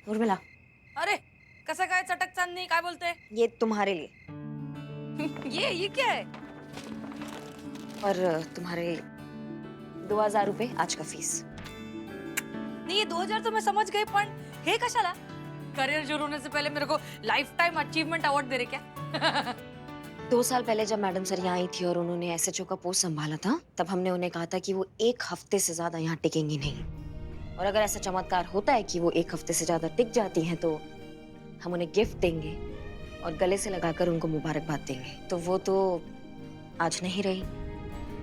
उर्मिला, अरे कसं काय चटक चांदणी काय बोलते? ये तुम्हारे लिए ये क्या है? और तुम्हारे 2000 रुपए आज का फीस। नहीं ये 2000 तो मैं समझ गई पण हे कशाला? करियर शुरू होने से पहले मेरे को लाइफ टाइम अचीवमेंट अवार्ड दे रहे क्या? 2 साल पहले जब मैडम सर यहाँ आई थी और उन्होंने एसएचओ का पोस्ट संभाला था, तब हमने उन्हें कहा था कि वो 1 हफ्ते से ज्यादा यहाँ टिकेंगी नहीं। और अगर ऐसा चमत्कार होता है कि वो 1 हफ्ते से ज्यादा टिक जाती हैं, तो हम उन्हें गिफ्ट देंगे और गले से लगाकर उनको मुबारकबाद देंगे। तो वो तो आज नहीं रही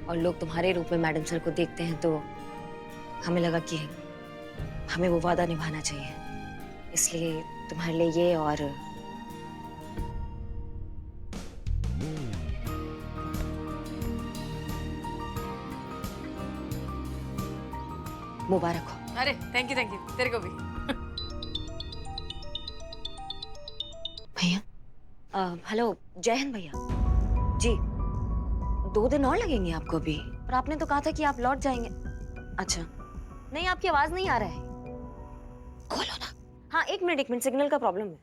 और लोग तुम्हारे रूप में मैडम सर को देखते हैं, तो हमें लगा कि हमें वो वादा निभाना चाहिए, इसलिए तुम्हारे लिए ये और मुबारक हो। अरे थैंक यू तेरे को भी। भैया, हेलो, जय हिंद भैया जी। 2 दिन और लगेंगे आपको अभी, और आपने तो कहा था कि आप लौट जाएंगे। अच्छा, नहीं आपकी आवाज नहीं आ रहा है। खोलो ना। हाँ, 1 मिनट, सिग्नल का प्रॉब्लम है।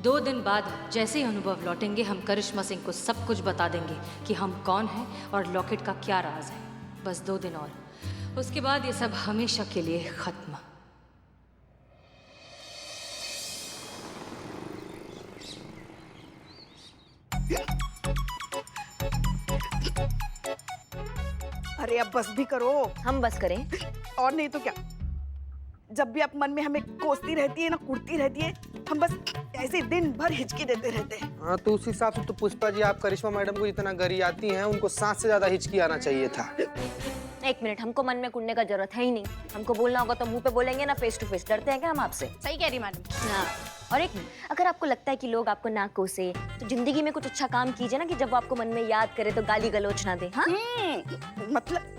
2 दिन बाद जैसे ही अनुभव लौटेंगे, हम करिश्मा सिंह को सब कुछ बता देंगे कि हम कौन हैं और लॉकेट का क्या राज है। बस 2 दिन और, उसके बाद ये सब हमेशा के लिए खत्म। अरे अब बस भी करो। हम बस करें? और नहीं तो क्या, जब भी आप मन में हमें कोसती रहती है ना, कुटती रहती है, हम बस ऐसे दिन भर हिचकी देते रहते हैं। हाँ, तो उस हिसाब से तो पुष्पा जी आप करिश्मा मैडम को जितना गरियाती हैं, उनको सांस से ज्यादा हिचकी आना चाहिए था। 1 मिनट, हमको मन में कुटने का जरूरत है ही नहीं। हमको बोलना होगा तो मुंह पे बोलेंगे ना, फेस टू फेस। डरते हैं क्या हम आपसे? सही कह रही मैडम। हाँ, और 1 मिनट, अगर आपको लगता है कि लोग आपको ना कोसे, तो जिंदगी में कुछ अच्छा काम कीजिए ना, कि जब वो आपको मन में याद करे तो गाली गलौच ना दे। हाँ,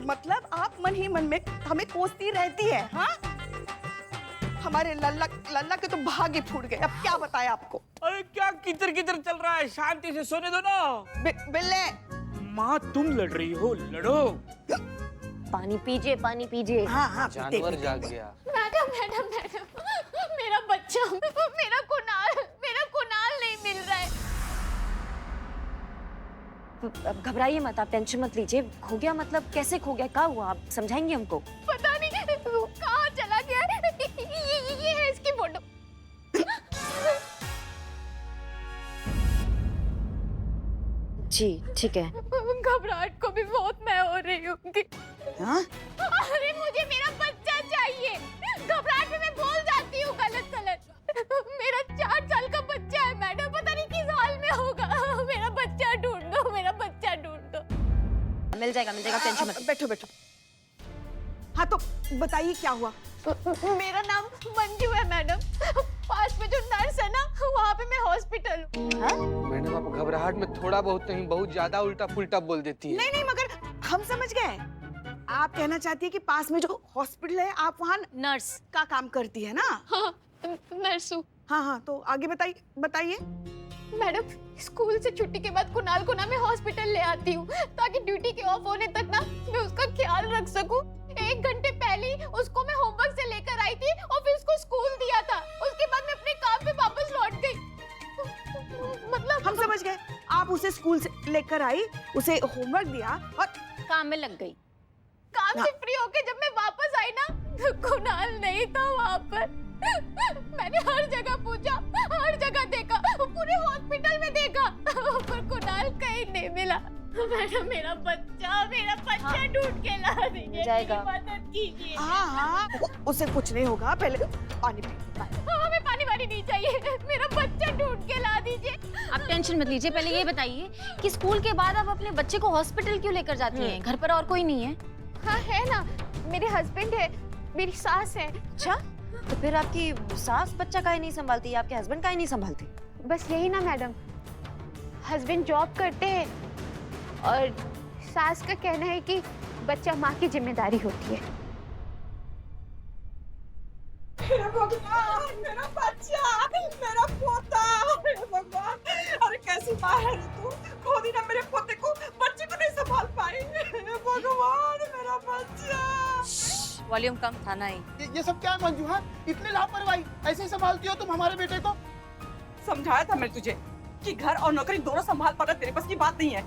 मतलब आप मन ही मन में हमें कोसती रहती है। हाँ, हमारे लल्ला के तो भाग्य फूट गए। अब क्या बताएं आपको। अरे क्या किचर किचर चल रहा है, शांति से सोने दो ना। बिल्ले, माँ तुम लड़ रही हो, लड़ो। पानी पीजिए, पानी पीजिए। हाँ हाँ, जानवर जाग गया। मैडम मेरा बच्चा, मेरा कुणाल नहीं मिल रहा है। अब घबराइए मत, आप टेंशन मत लीजिए। खो गया मतलब कैसे खो गया, क्या हुआ, आप समझाएंगे हमको? पता नहीं वो कहाँ चला गया है। ये है इसकी फोटो। जी ठीक है। घबराहट को भी बहुत मैं हो रही हूँ। हाँ? अरे मुझे मेरा बच्चा चाहिए। घबराहट में मैं बोल जाती हूँ गलत। मेरा 4 साल का बच्चा है मैडम, पता नहीं किस हाल में होगा। मेरा बच्चा ढूंढ दो, मेरा बच्चा ढूंढ दो। मिल जाएगा टेंशन मत। बैठो। हाँ तो बताइए क्या हुआ। मेरा नाम मंजू है मैडम। पास में जो नर्स है ना, वहाँ पे मैं हॉस्पिटल हूँ। मैडम आप घबराहट में थोड़ा बहुत नहीं, बहुत ज्यादा उल्टा पुल्टा बोल देती है। नहीं मगर हम समझ गए। आप कहना चाहती है कि पास में जो हॉस्पिटल है, आप वहाँ नर्स का काम करती है ना? हाँ, नर्स हूँ। हाँ, तो आगे बताइए। मैडम स्कूल से छुट्टी के बाद कुणाल को ना मैं हॉस्पिटल ले आती हूँ, ताकि ड्यूटी के ऑफ होने तक ना मैं उसका ख्याल रख सकूँ। 1 घंटे पहले ही उसको मैं होमवर्क से लेकर आई थी और फिर उसको स्कूल दिया था। उसके बाद मैं अपने काम पे वापस लौट गई। मतलब हम समझ गए, आप उसे स्कूल से लेकर आई, उसे होमवर्क दिया और काम में लग गई। काम से फ्री होके जब मैं वापस आई ना, तो कुणाल नहीं था वहाँ पर। मैंने हर जगह पूछा, हर जगह देखा, पूरे हॉस्पिटल में देखा, पर कुणाल कहीं नहीं मिला। मैडम मेरा बच्चा ढूंढ के ला दीजिए, जाएगा। मदद कीजिए। हाँ, उसे कुछ नहीं होगा। पहले पानी पी। हमें पानी वानी नहीं चाहिए, मेरा बच्चा ढूंढ के ला दीजिए। आप टेंशन मत लीजिए, पहले ये बताइए कि स्कूल के बाद आप अपने बच्चे को हॉस्पिटल क्यों लेकर जाती हैं? घर पर और कोई नहीं है? हाँ है ना, मेरे हस्बैंड है, मेरी सास है। अच्छा, तो फिर आपकी सास बच्चा काहे नहीं संभालती, आपके हस्बैंड काहे नहीं संभालते? बस यही ना मैडम, हस्बैंड जॉब करते हैं और सास का कहना है कि बच्चा माँ की जिम्मेदारी होती है। मेरा भगवान, मेरा बच्चा, मेरा पोता, मेरा भगवान। अरे कैसी माँ है तू, खुद ही ना मेरे पोते को, बच्चे को नहीं संभाल पाई। भगवान, मेरा बच्चा। वॉल्यूम कम था ना ही। ये सब क्या है मंजू? हाँ, इतनी लापरवाही ऐसे ही संभालती हो तुम हमारे बेटे को? समझाया था मैंने तुझे कि घर और नौकरी दोनों संभाल पाना तेरे पास की बात नहीं है।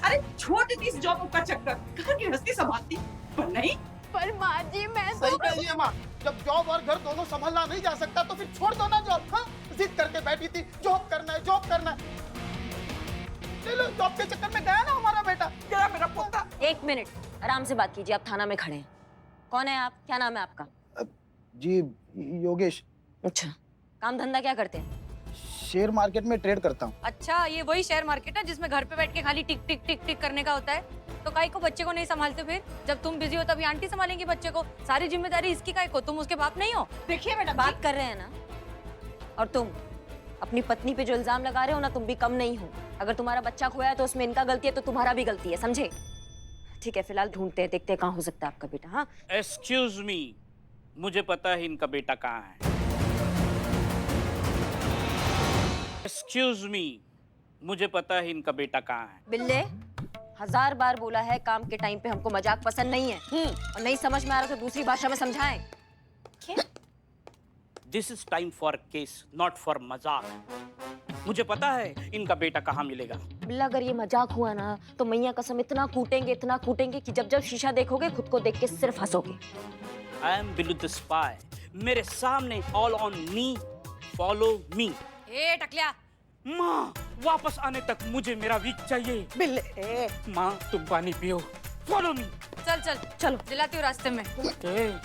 अरे छोड़ देती इस जॉब का चक्कर, घर की हस्ती संभालती, पर नहीं। पर माँ जी मैं सही कही है माँ, जब जॉब और घर दोनों संभालना नहीं जा सकता तो फिर छोड़ दो ना जॉब। हाँ, जिद करके बैठी थी जॉब करना है, जॉब करना है। चलो जॉब के चक्कर में गया ना हमारा बेटा, गया मेरा पोता। 1 मिनट आराम से बात कीजिए, आप थाना में खड़े हैं। कौन है आप, क्या नाम है आपका? जी योगेश, अच्छा, काम धंधा क्या करते हैं? शेयर मार्केट में ट्रेड करता हूँ। अच्छा, ये वही शेयर मार्केट है जिसमें घर पे बैठ के खाली टिक टिक टिक टिक करने का होता है। तो काहे को बच्चे को नहीं संभालते? फिर जब तुम बिजी हो तभी आंटी संभालेंगी बच्चे को। सारी जिम्मेदारी इसकी काहे को? तुम उसके बाप नहीं हो? देखिए मैडम, बात कर रहे हैं ना। और तुम अपनी पत्नी पे जो इल्जाम लगा रहे हो ना, तुम भी कम नहीं हो। अगर तुम्हारा बच्चा खोया है तो उसमें इनका गलती है तो तुम्हारा भी गलती है, समझे? ठीक है, फिलहाल ढूंढते हैं, देखते हैं कहाँ हो सकता है आपका बेटा। हाँ, एक्सक्यूज मी, मुझे पता है इनका बेटा कहाँ है। एक्सक्यूज मी, मुझे पता है इनका बेटा कहाँ है। बिल्ले 1000 बार बोला है काम के टाइम पे हमको मजाक पसंद नहीं है। और नहीं समझ में आ रहा तो दूसरी भाषा में समझाएं। This is time for case, not for मजाक। मुझे पता है इनका बेटा कहाँ मिलेगा। बिल्ला अगर ये मजाक हुआ ना तो मैया कसम इतना कूटेंगे कि जब जब शीशा देखोगे खुद को देख के सिर्फ हंसोगे। I am Billu the spy, मेरे सामने all on me, follow me. ए टकलिया, माँ वापस आने तक मुझे मेरा वीक चाहिए। बिल्ले माँ तुम पानी पियो, फॉलो मी। चल चल चलो, दिलाती हूँ रास्ते में। जय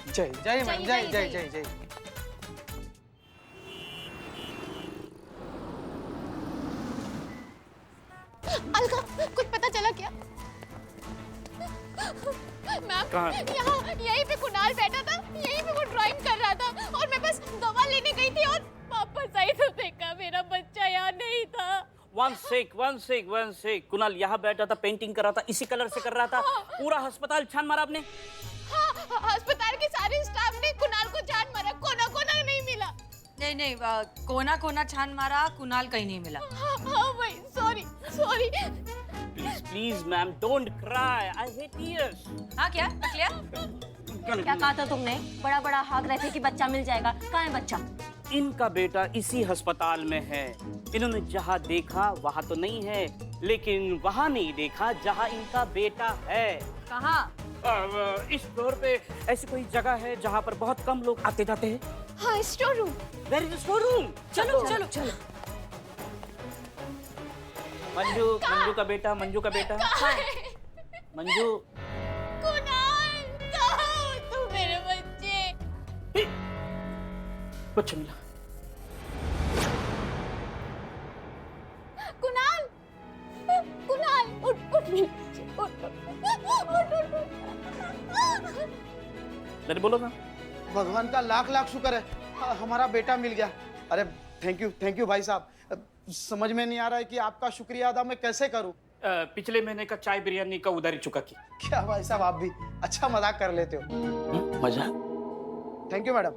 जय मैम, जय जय जय जय। अलका, कुछ पता चला क्या? मैम, कहाँ? यहाँ यहीं पे कुणाल बैठा था, यहीं पे वो ड्राइंग कर रहा था और मैं बस दवा लेने गई थी और वापस आई तो देखा मेरा बच्चा यहाँ नहीं था। One sec. कुणाल यहाँ बैठा था, पेंटिंग कर रहा था, इसी कलर से कर रहा था। पूरा अस्पताल छान मारा आपने? हाँ, अस्पताल के सारे स्टाफ ने कुणाल को जान मारा, कोना कोना नहीं मिला। नहीं, कोना कोना छान मारा, कुणाल कहीं नहीं मिला। हाँ भाई, sorry. Please ma'am, don't cry, I hate tears. हाँ क्या टकलिया? क्या कहा था तुमने? बड़ा बड़ा हाथ रहे थे कि बच्चा मिल जाएगा। कहाँ है बच्चा? इनका बेटा इसी अस्पताल में है। इन्होंने जहाँ देखा वहाँ तो नहीं है, लेकिन वहाँ नहीं देखा जहाँ इनका बेटा है। कहाँ? इस फ्लोर पे ऐसी कोई जगह है जहाँ पर बहुत कम लोग आते जाते हैं। हाँ, store room. Where is the store room? चलो। मंजू का बेटा मंजू। कुणाल, कहाँ हो तू मेरे बच्चे? कुछ मिला? कुणाल, उठ मेरे बच्चे, उठ। मैंने बोला ना। भगवान का लाख लाख शुक्र है, हमारा बेटा मिल गया। अरे थैंक यू भाई साहब। समझ में नहीं आ रहा है कि आपका शुक्रिया अदा मैं कैसे करूं। पिछले महीने का चाय बिरयानी का उधारी चुका की। क्या भाई साहब, आप भी अच्छा मजाक कर लेते हो। मजाक? Thank you madam.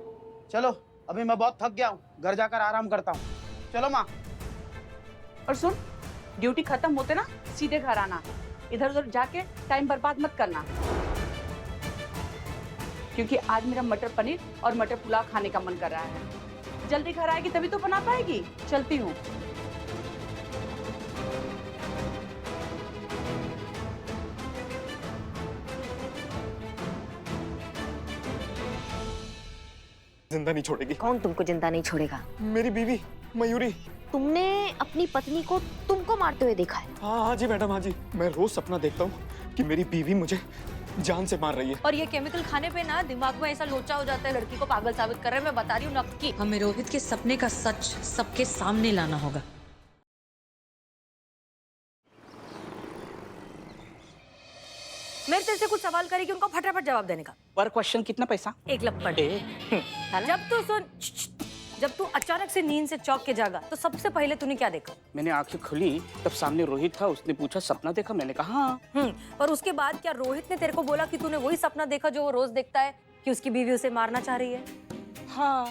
चलो अभी मैं बहुत थक गया हूँ, घर जाकर आराम करता हूँ। चलो माँ। और सुन, ड्यूटी खत्म होते ना सीधे घर आना, इधर उधर जाके टाइम बर्बाद मत करना, क्योंकि आज मेरा मटर पनीर और मटर पुलाव खाने का मन कर रहा है। जल्दी घर आएगी तभी तो बना पाएगी। चलती हूँ। जिंदा नहीं छोड़ेगी। कौन तुमको जिंदा नहीं छोड़ेगा? मेरी बीवी मयूरी। तुमने अपनी पत्नी को तुमको मारते हुए देखा है? हाँ जी मैडम, हाँ जी। मैं रोज सपना देखता हूँ कि मेरी बीवी मुझे जान से मार रही है। और ये केमिकल खाने पे ना दिमाग में ऐसा लोचा हो जाता है, लड़की को पागल साबित कर रहे हैं। मैं बता रही हूँ नक्की। हमें रोहित के सपने का सच सबके सामने लाना होगा। मेरे तेरे से कुछ सवाल करेगी, उनको फटाफट जवाब देने का। पर क्वेश्चन कितना पैसा? 1 लप्पड़। जब तू अचानक से नींद से चौंक के जागा तो सबसे पहले तूने क्या देखा? मैंने आंखें खुली तब सामने रोहित था। उसने पूछा सपना देखा? मैंने कहा हाँ। और उसके बाद क्या रोहित ने तेरे को बोला कि तूने वही सपना देखा जो वो रोज देखता है, कि उसकी बीवी उसे मारना चाह रही है? हाँ।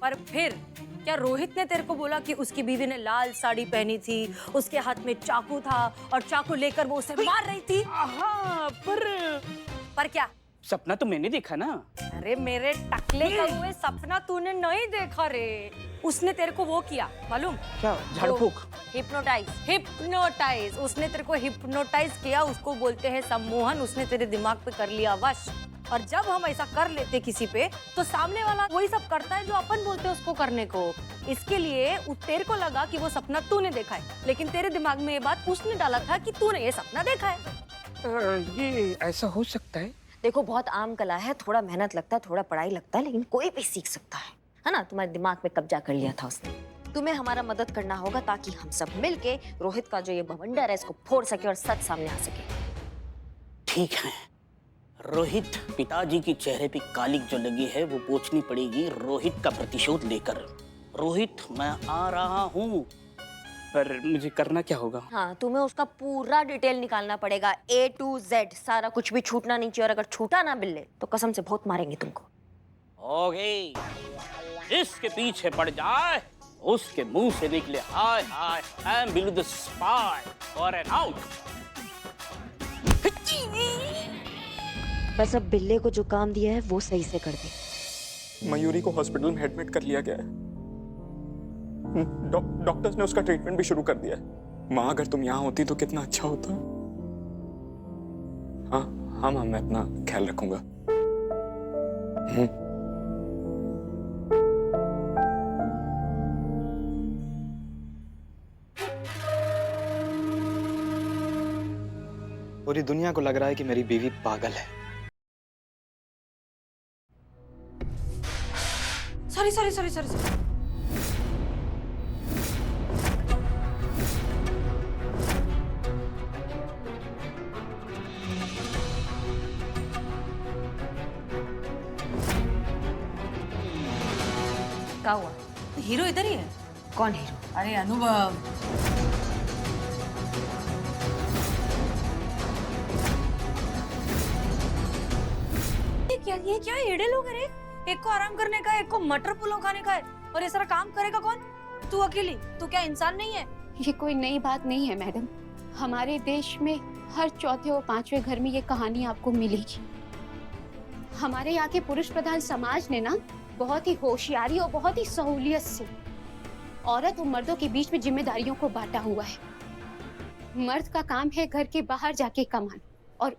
पर फिर क्या रोहित ने तेरे को बोला कि उसकी बीवी ने लाल साड़ी पहनी थी, उसके हाथ में चाकू था और चाकू लेकर वो उसे मार रही थी? हाँ, पर क्या? सपना तो मैंने देखा ना। अरे मेरे टकले कौवे, सपना तूने नहीं देखा रे। उसने तेरे को वो किया मालूम? क्या झाड़ फूक? हिप्नोटाइज। उसने तेरे को हिप्नोटाइज किया, उसको बोलते हैं सम्मोहन। उसने तेरे दिमाग पे कर लिया वश। और जब हम ऐसा कर लेते किसी पे, तो सामने वाला वही सब करता है जो अपन बोलते हैं उसको करने को। इसके लिए तेरे को लगा कि वो सपना तूने देखा है, लेकिन तेरे दिमाग में ये बात उसने डाला था कि तूने ये सपना देखा है। ये ऐसा हो सकता है? देखो, बहुत आम कला है, थोड़ा मेहनत लगता है, थोड़ा पढ़ाई लगता है, लेकिन कोई भी सीख सकता है ना? तुम्हारे दिमाग में कब्जा कर लिया था उसने। तुम्हें हमारा मदद करना होगा ताकि हम सब मिलके रोहित का जो ये बवंडर है इसको फोड़ सके और सच सामने आ सके। ठीक है, रोहित पिताजी की चेहरे पे कालिक जो लगी है वो पोंछनी पड़ेगी रोहित का प्रतिशोध लेकर। रोहित, मैं आ रहा हूँ। पर मुझे करना क्या होगा? हाँ, तुम्हें उसका पूरा डिटेल निकालना पड़ेगा, A to Z, सारा कुछ भी छूटना नहीं चाहिए। और अगर छूटा ना बिल्ले तो कसम से बहुत मारेंगे तुमको। ओके, इसके पीछे पड़ जाए उसके मुंह से निकले हाय हाय, I am Billu the spy और एन आउट। बस अब बिल्ले को जो काम दिया है वो सही से कर दे। मयूरी को हॉस्पिटल में एडमिट कर लिया गया है। डॉक्टर्स ने उसका ट्रीटमेंट भी शुरू कर दिया है। माँ, अगर तुम यहाँ होती तो कितना अच्छा होता। हाँ हाँ माँ, मैं अपना ख्याल रखूंगा। पूरी दुनिया को लग रहा है कि मेरी बीवी पागल है। सॉरी। क्या हुआ? हीरो इधर ही है? कौन हीरो? अरे अनुभव। ये क्या एड़े लोग हैं? एक को आराम करने का है, एक को मटर पुलाव खाने का है, और ये सारा काम करेगा कौन? तू अकेली? तू क्या इंसान नहीं है? ये कोई नई बात नहीं है मैडम। हमारे देश में हर चौथे और पांचवें घर में ये कहानी आपको मिलेगी। हमारे यहाँ के पुरुष प्रधान समाज ने ना बहुत ही होशियारी और बहुत ही सहूलियत से औरत और मर्दों के बीच में जिम्मेदारियों को बांटा हुआ है। मर्द का काम है घर के बाहर जाके कमाना, और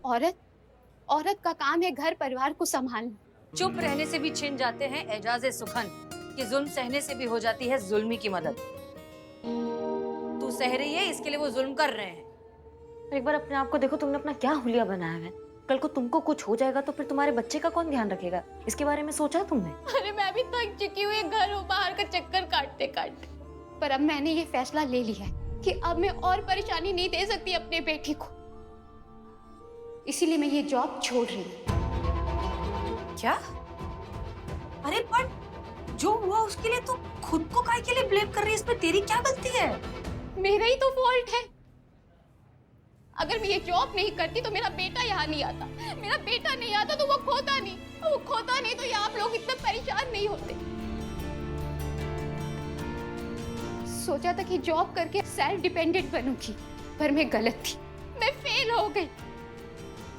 औरत का काम है घर परिवार को संभालना। चुप रहने से भी छिन जाते हैं एजाज़े सुखन, कि जुल्म सहने से भी हो जाती है जुल्मी की मदद। तू सह रही है, इसके लिए वो जुल्म कर रहे हैं। एक बार अपने आप को देखो, तुमने अपना क्या हुलिया बनाया है। कल को तुमको कुछ हो जाएगा तो फिर तुम्हारे बच्चे का कौन ध्यान रखेगा? इसके बारे में सोचा तुमने? अरे मैं भी थक चुकी हूँ घर और बाहर का चक्कर काटते काटते। पर अब मैंने ये फैसला ले लिया है कि अब मैं और परेशानी नहीं दे सकती अपने बेटी को, इसीलिए मैं ये जॉब छोड़ रही हूँ। क्या? अरे पर जो हुआ उसके लिए तू खुद को काहे के लिए ब्लेम कर रही है? इसमें तेरी क्या गलती है? मेरा ही तो फॉल्ट है। अगर मैं ये जॉब नहीं करती तो मेरा बेटा यहाँ नहीं आता। मेरा बेटा नहीं आता तो वो खोता नहीं तो ये आप लोग इतना परेशान नहीं होते। सोचा था कि जॉब करके सेल्फ डिपेंडेंट बनूंगी, पर मैं गलत थी। मैं फेल हो गई,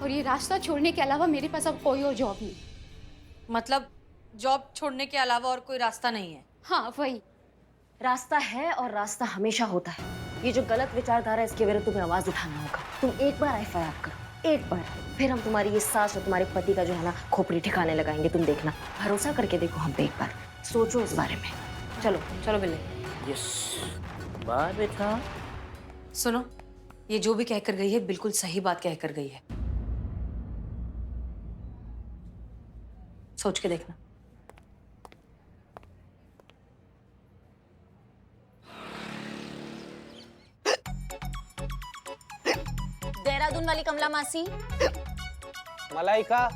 और ये रास्ता छोड़ने के अलावा मेरे पास अब कोई और जॉब नहीं। मतलब जॉब छोड़ने के अलावा और कोई रास्ता नहीं है? हाँ, वही रास्ता है, और रास्ता हमेशा होता है। ये जो गलत विचारधारा है इसके विरुद्ध तुम्हें आवाज उठाना होगा। तुम एक बार एफआईआर करो, एक बार, फिर हम तुम्हारी ये सास और तुम्हारे पति का जो है ना खोपड़ी ठिकाने लगाएंगे। तुम देखना, भरोसा करके देखो हम पे एक बार, सोचो इस बारे में। चलो चलो बिल्ले। यस, बात बेटा। सुनो, ये जो भी कहकर गई है बिल्कुल सही बात कहकर गई है। सोच के देखना। देहरादून वाली कमला मासी, मलाइका,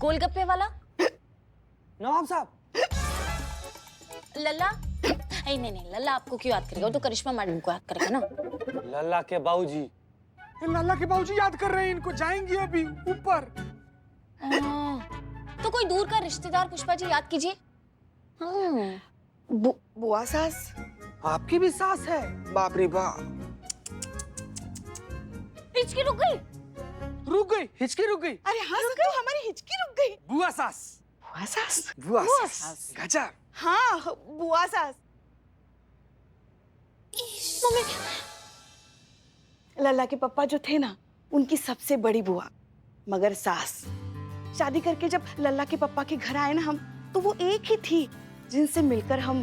गोलगप्पे वाला नवाब साहब, लल्ला। नहीं, लल्ला आपको क्यों याद करेगा? वो तो करिश्मा मैडम को याद करेगा ना। लल्ला के बाबूजी। लाला के बाबूजी याद कर रहे हैं इनको, जाएंगे अभी ऊपर। तो कोई दूर का रिश्तेदार पुष्पा जी याद कीजिए। बुआ सास। आपकी भी सास है? बाप रे बाप। हिचकी रुक गई। रुक गई, हिचकी रुक गई। अरे हाँ संतू, हमारी हिचकी रुक गई। बुआ सास, बुआ सास, बुआ सास, गजब। हाँ बुआ सास। लल्ला के पापा जो थे ना, उनकी सबसे बड़ी बुआ, मगर सास। शादी करके जब लल्ला के पापा के घर आए ना हम, तो वो एक ही थी जिनसे मिलकर हम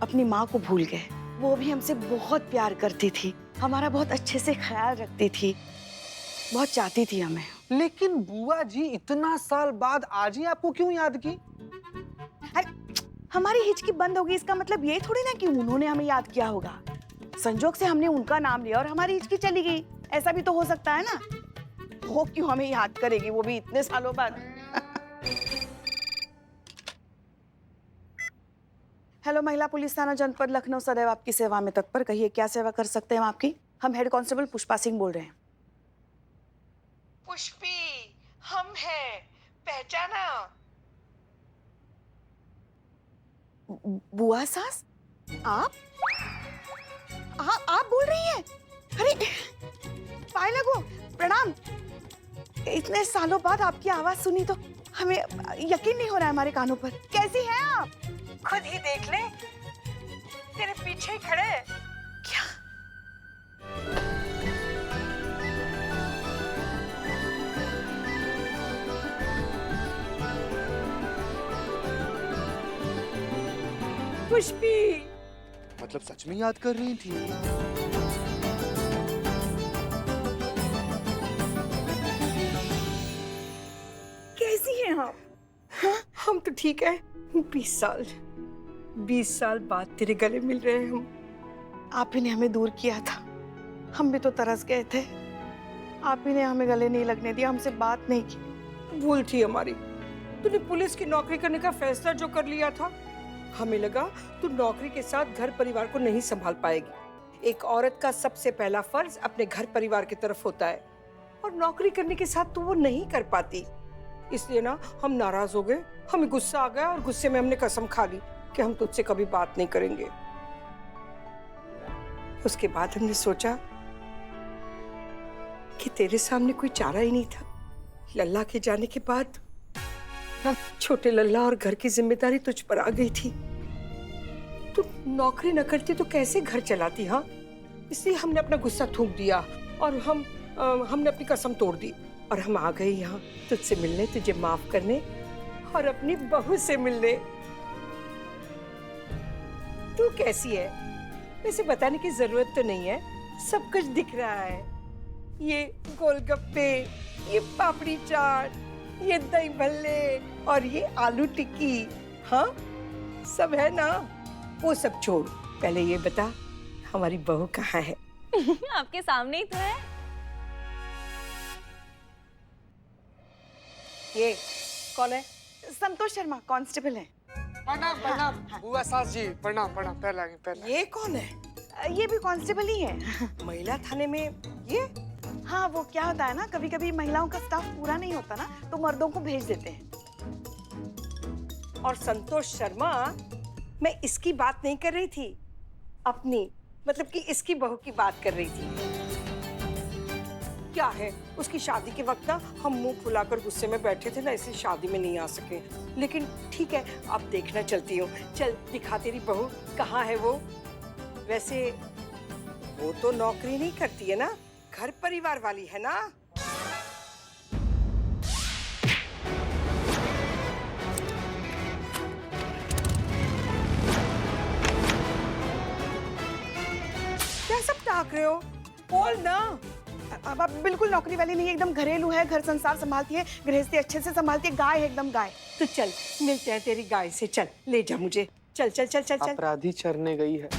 अपनी माँ को भूल गए। वो भी हमसे बहुत प्यार करती थी, हमारा बहुत अच्छे से ख्याल रखती थी, बहुत चाहती थी हमें। लेकिन बुआ जी इतना साल बाद आज ही आपको क्यों याद की? अरे हमारी हिचकी बंद होगी इसका मतलब ये थोड़ी ना कि उन्होंने हमें याद किया होगा। संजोग से हमने उनका नाम लिया और हमारी हिचकी चली गई, ऐसा भी तो हो सकता है ना। वो क्यों हमें याद करेगी, वो भी इतने सालों बाद। हेलो, महिला पुलिस थाना जनपद लखनऊ सदैव आपकी सेवा में तत्पर। कहिए क्या सेवा कर सकते हैं हम आपकी? हम हेड कांस्टेबल पुष्पा सिंह बोल रहे हैं। पुष्पी हम हैं, पहचाना? बुआ सास आप बोल रही हैं? अरे पाए लगो, प्रणाम। इतने सालों बाद आपकी आवाज सुनी तो हमें यकीन नहीं हो रहा है हमारे कानों पर। कैसी हैं आप? खुद ही देख ले, तेरे पीछे ही खड़े हैं। क्या? पुष्पी, मतलब सच में याद कर रही थी? कैसी हैं आप? हाँ, हम तो ठीक है। 20 साल बाद तेरे गले मिल रहे हैं हम। आप ही ने हमें दूर किया था, हम भी तो तरस गए थे। आप ही ने हमें गले नहीं लगने दिया, हमसे बात नहीं की। भूल थी हमारी। तूने पुलिस की नौकरी करने का फैसला जो कर लिया था, हमें लगा तू नौकरी के साथ घर परिवार को नहीं संभाल पाएगी। एक औरत का सबसे पहला फर्ज अपने घर परिवार की तरफ होता है, और नौकरी करने के साथ तू वो नहीं कर पाती। इसलिए ना हम नाराज हो गए, हमें गुस्सा आ गया और गुस्से में हमने कसम खा ली कि हम तुझसे कभी बात नहीं करेंगे। उसके बाद हमने सोचा कि तेरे सामने कोई चारा ही नहीं था। लल्ला के जाने के बाद छोटे लल्ला और घर की जिम्मेदारी तुझ पर आ गई थी। तू नौकरी न करती तो कैसे घर चलाती? हाँ, इसलिए हमने अपना गुस्सा थूक दिया और हमने अपनी कसम तोड़ दी और हम आ गए यहाँ तुझसे मिलने, तुझे माफ करने और अपनी बहू से मिलने। तू कैसी है वैसे बताने की जरूरत तो नहीं है, सब कुछ दिख रहा है। ये गोलगप्पे, ये पापड़ी चाट, ये दही भल्ले और ये आलू टिक्की, हाँ सब है ना। वो सब छोड़, पहले ये बता हमारी बहू कहाँ है? आपके सामने ही तो है। ये कौन है? संतोष शर्मा, कांस्टेबल हैं। प्रणाम प्रणाम बुआ सास जी, प्रणाम प्रणाम। पहला ये कौन है? ये भी कांस्टेबल ही है। महिला थाने में ये? हाँ, वो क्या होता है ना, कभी कभी महिलाओं का स्टाफ पूरा नहीं होता ना, तो मर्दों को भेज देते हैं। और संतोष शर्मा, मैं इसकी बात नहीं कर रही थी, अपनी मतलब कि इसकी बहू की बात कर रही थी। क्या है, उसकी शादी के वक्त ना हम मुंह फुलाकर गुस्से में बैठे थे ना, इसलिए शादी में नहीं आ सके। लेकिन ठीक है, अब देखना चलती हूँ। चल दिखा तेरी बहू कहाँ है वो। वैसे वो तो नौकरी नहीं करती है ना, घर परिवार वाली है ना। क्या सब ताक रहे हो? बोल ना। अब आप बिल्कुल नौकरी वाली नहीं है, एकदम घरेलू है, घर संसार संभालती है, गृहस्थी अच्छे से संभालती है, गाय है एकदम गाय। तो चल मिलते हैं तेरी गाय से, चल ले जा मुझे, चल चल चल चल चल। अपराधी चरने गई है।